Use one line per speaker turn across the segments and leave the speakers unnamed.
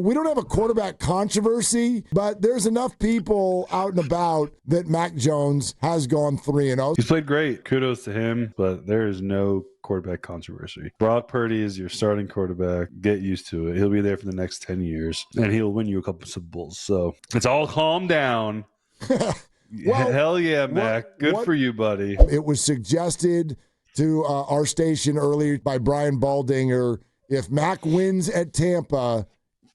we don't have a quarterback controversy, but there's enough people out and about that Mac Jones has gone 3-0.
He's played great. Kudos to him, but there is no quarterback controversy. Brock Purdy is your starting quarterback. Get used to it. He'll be there for the next 10 years, and he'll win you a couple Super Bowls. So it's all calm down. Well, hell yeah, Mac. Good for you, buddy.
It was suggested to our station earlier by Brian Baldinger, if Mac wins at Tampa,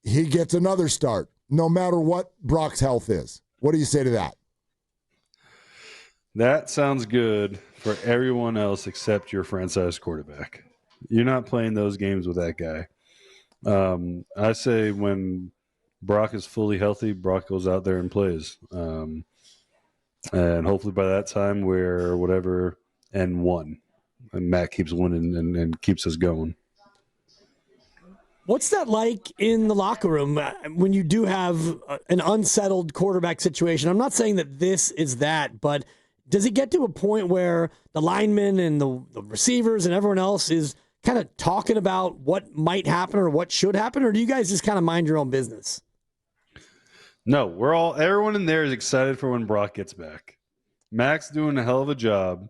he gets another start, no matter what Brock's health is. What do you say to that?
That sounds good for everyone else except your franchise quarterback. You're not playing those games with that guy. I say when Brock is fully healthy, Brock goes out there and plays. And hopefully by that time we're whatever N1. And Matt keeps winning and keeps us going.
What's that like in the locker room when you do have an unsettled quarterback situation? I'm not saying that this is that, but does it get to a point where the linemen and the receivers and everyone else is kind of talking about what might happen or what should happen, or do you guys just kind of mind your own business?
No, everyone in there is excited for when Brock gets back. Mac's doing a hell of a job,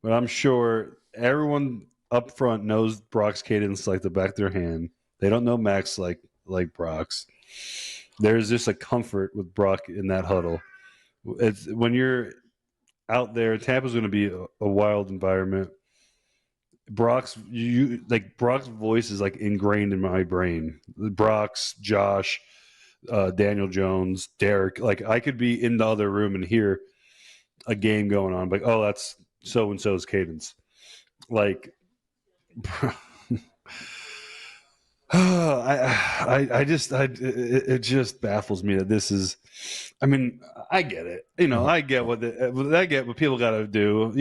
but I'm sure everyone up front knows Brock's cadence like the back of their hand. They don't know Mac's like Brock's. There's just a comfort with Brock in that huddle. It's when you're out there, Tampa's going to be a wild environment. Brock's voice is like ingrained in my brain. Brock's, Josh, Daniel Jones, Derek. Like I could be in the other room and hear a game going on. Like, oh, that's so and so's cadence. Like, it just baffles me that this is. I mean, I get it. I get what people got to do.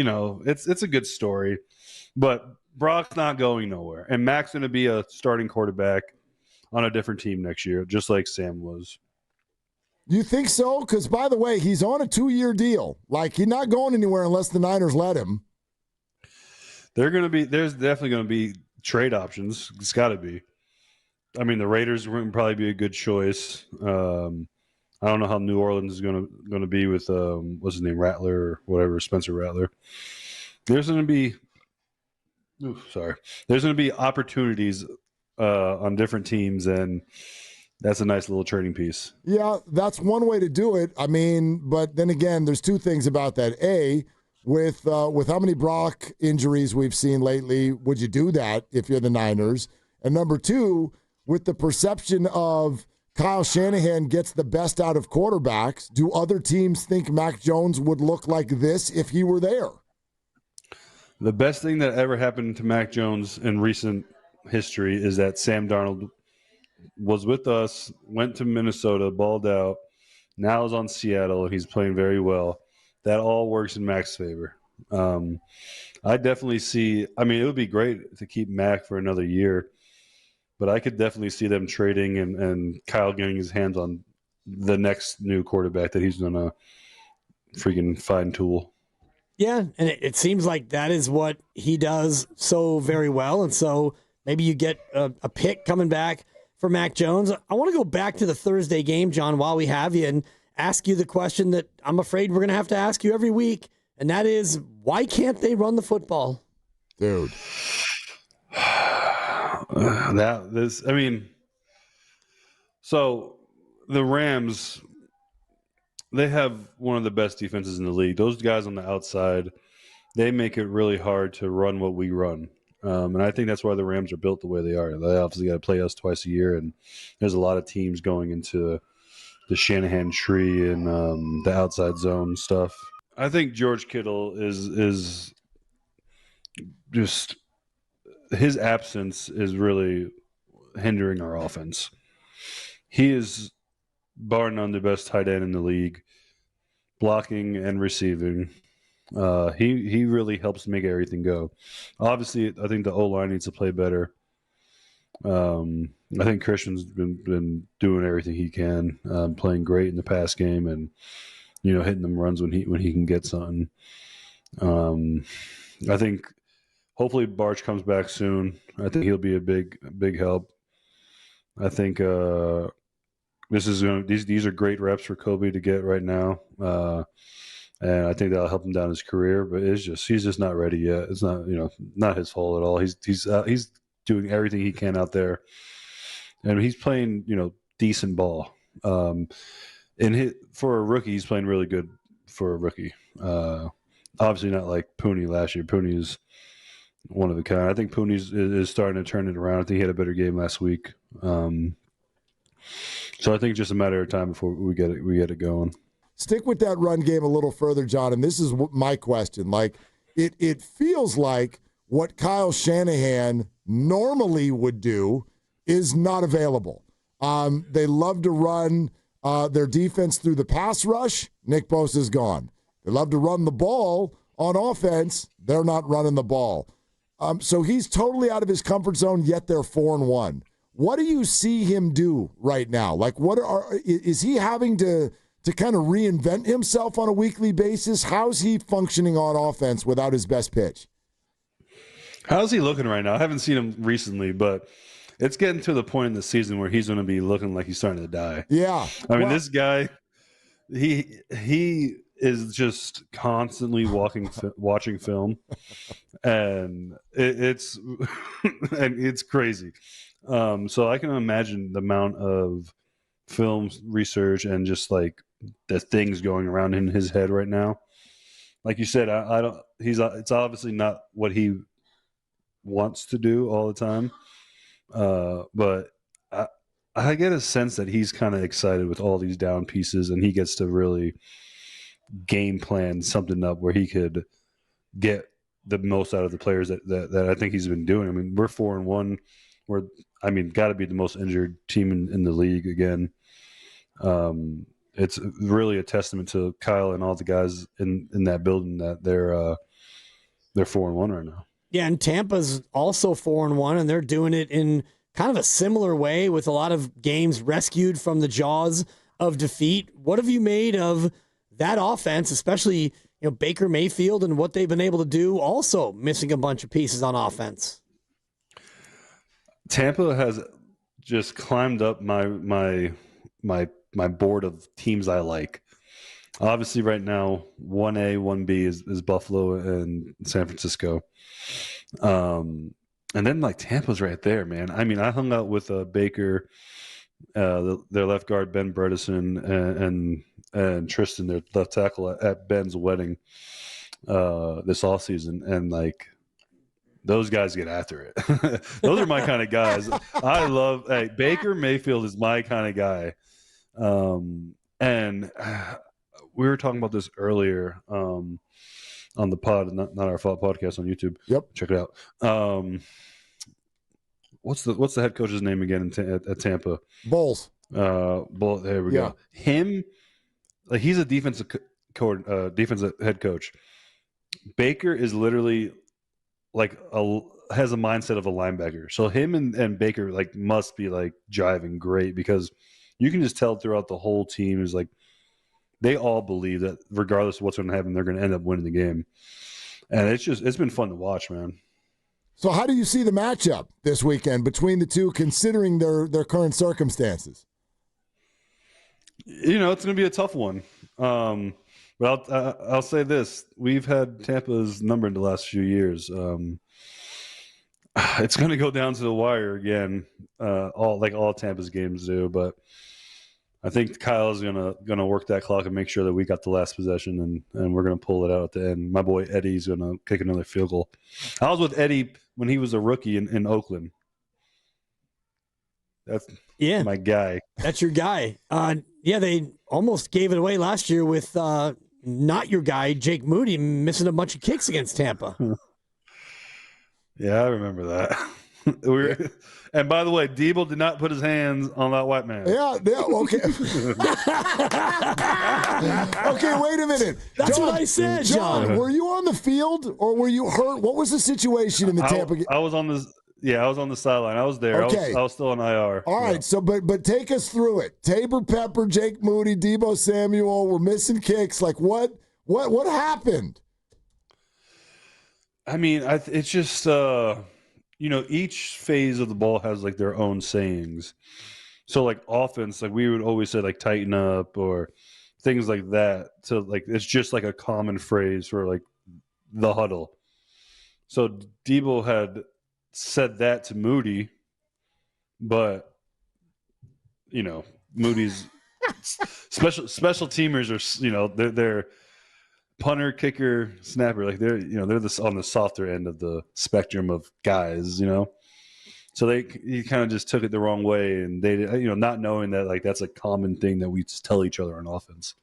It's a good story, but Brock's not going nowhere, and Mac's going to be a starting quarterback on a different team next year, just like Sam was.
You think so? Because by the way, he's on a 2-year deal. Like he's not going anywhere unless the Niners let him.
There's definitely going to be trade options. It's got to be. I mean, the Raiders would probably be a good choice. I don't know how New Orleans is going to be with what's his name, Rattler or whatever, Spencer Rattler. There's going to be opportunities on different teams, and that's a nice little trading piece.
Yeah, that's one way to do it. I mean, but then again, there's two things about that. A, with how many Brock injuries we've seen lately, would you do that if you're the Niners? And number two, with the perception of Kyle Shanahan gets the best out of quarterbacks, do other teams think Mac Jones would look like this if he were there?
The best thing that ever happened to Mac Jones in recent history is that Sam Darnold was with us, went to Minnesota, balled out, now is on Seattle, and he's playing very well. That all works in Mac's favor. I definitely see – I mean, it would be great to keep Mac for another year, but I could definitely see them trading and Kyle getting his hands on the next new quarterback that he's going to freaking fine tool.
Yeah, and it seems like that is what he does so very well. And so maybe you get a pick coming back for Mac Jones. I want to go back to the Thursday game, John, while we have you, and ask you the question that I'm afraid we're going to have to ask you every week, and that is, why can't they run the football?
Dude.
So the Rams, they have one of the best defenses in the league. Those guys on the outside, they make it really hard to run what we run. And I think that's why the Rams are built the way they are. They obviously got to play us twice a year, and there's a lot of teams going into the Shanahan tree and the outside zone stuff. I think George Kittle is just – his absence is really hindering our offense. He is bar none the best tight end in the league, blocking and receiving. He really helps make everything go. Obviously, I think the O-line needs to play better. I think Christian's been doing everything he can, playing great in the pass game, and hitting them runs when he can get something. I think. Hopefully Barch comes back soon. I think he'll be a big help. I think these are great reps for Kobe to get right now, and I think that'll help him down his career. But he's just not ready yet. It's not not his fault at all. He's doing everything he can out there, and he's playing decent ball. For a rookie, he's playing really good for a rookie. Obviously not like Pooney last year. Pooney is one of a kind. I think Pooney is starting to turn it around. I think he had a better game last week. So I think it's just a matter of time before we get it going.
Stick with that run game a little further, John, and this is my question. Like, it feels like what Kyle Shanahan normally would do is not available. They love to run their defense through the pass rush. Nick Bosa's gone. They love to run the ball on offense. They're not running the ball. So he's totally out of his comfort zone, yet they're 4-1. What do you see him do right now? Like, is he having to kind of reinvent himself on a weekly basis? How's he functioning on offense without his best pitch?
How's he looking right now? I haven't seen him recently, but it's getting to the point in the season where he's going to be looking like he's starting to die.
Yeah.
I mean, this guy, he is just constantly watching film, and it's and it's crazy. So I can imagine the amount of film research and just like the things going around in his head right now. Like you said, I don't. It's obviously not what he wants to do all the time, but I get a sense that he's kind of excited with all these down pieces, and he gets to really game plan something up where he could get the most out of the players that I think he's been doing. I mean, we're 4-1. Got to be the most injured team in the league again. It's really a testament to Kyle and all the guys in that building that they're 4-1 right now.
Yeah, and Tampa's also 4-1, and they're doing it in kind of a similar way with a lot of games rescued from the jaws of defeat. What have you made of that offense, especially Baker Mayfield and what they've been able to do, also missing a bunch of pieces on offense?
Tampa has just climbed up my board of teams I like. Obviously, right now, 1A, 1B is Buffalo and San Francisco. And then, Tampa's right there, man. I mean, I hung out with Baker, their left guard, Ben Bredesen, and Tristan, their left tackle, at Ben's wedding this offseason. And, those guys get after it. Those are my kind of guys. Baker Mayfield is my kind of guy. And we were talking about this earlier on the pod, not our fault podcast on YouTube.
Yep,
check it out. What's the head coach's name again at Tampa?
Bowles.
There we go. Him, he's a defensive head coach. Baker is literally has a mindset of a linebacker. So him and Baker must be jiving great, because you can just tell throughout the whole team is they all believe that regardless of what's going to happen, they're going to end up winning the game. And it's been fun to watch, man.
So how do you see the matchup this weekend between the two, considering their current circumstances?
It's going to be a tough one. But I'll say this: we've had Tampa's number in the last few years. It's going to go down to the wire again, all Tampa's games do. But I think Kyle's gonna work that clock and make sure that we got the last possession, and we're gonna pull it out at the end. My boy Eddie's gonna kick another field goal. I was with Eddie when he was a rookie in Oakland. That's my guy.
That's your guy. They almost gave it away last year with not your guy, Jake Moody, missing a bunch of kicks against Tampa.
Yeah, I remember that. And by the way, Deebo did not put his hands on that white man.
Yeah, okay. Okay, wait a minute.
That's what I said, John.
Were you on the field or were you hurt? What was the situation in the Tampa game?
I was on the sideline. I was there.
Okay.
I was still on IR.
All right, so but take us through it. Tabor Pepper, Jake Moody, Deebo Samuel, we're missing kicks. What happened?
I mean, it's just each phase of the ball has their own sayings, So like offense, like we would always say like tighten up or things like that. So like it's just like a common phrase for like the huddle. So Deebo had said that to Moody, but you know, Moody's special teamers are, you know, they're punter, kicker, snapper, like they're on the softer end of the spectrum of guys, you know. So he kind of just took it the wrong way, and they, you know, not knowing that like that's a common thing that we tell each other on offense.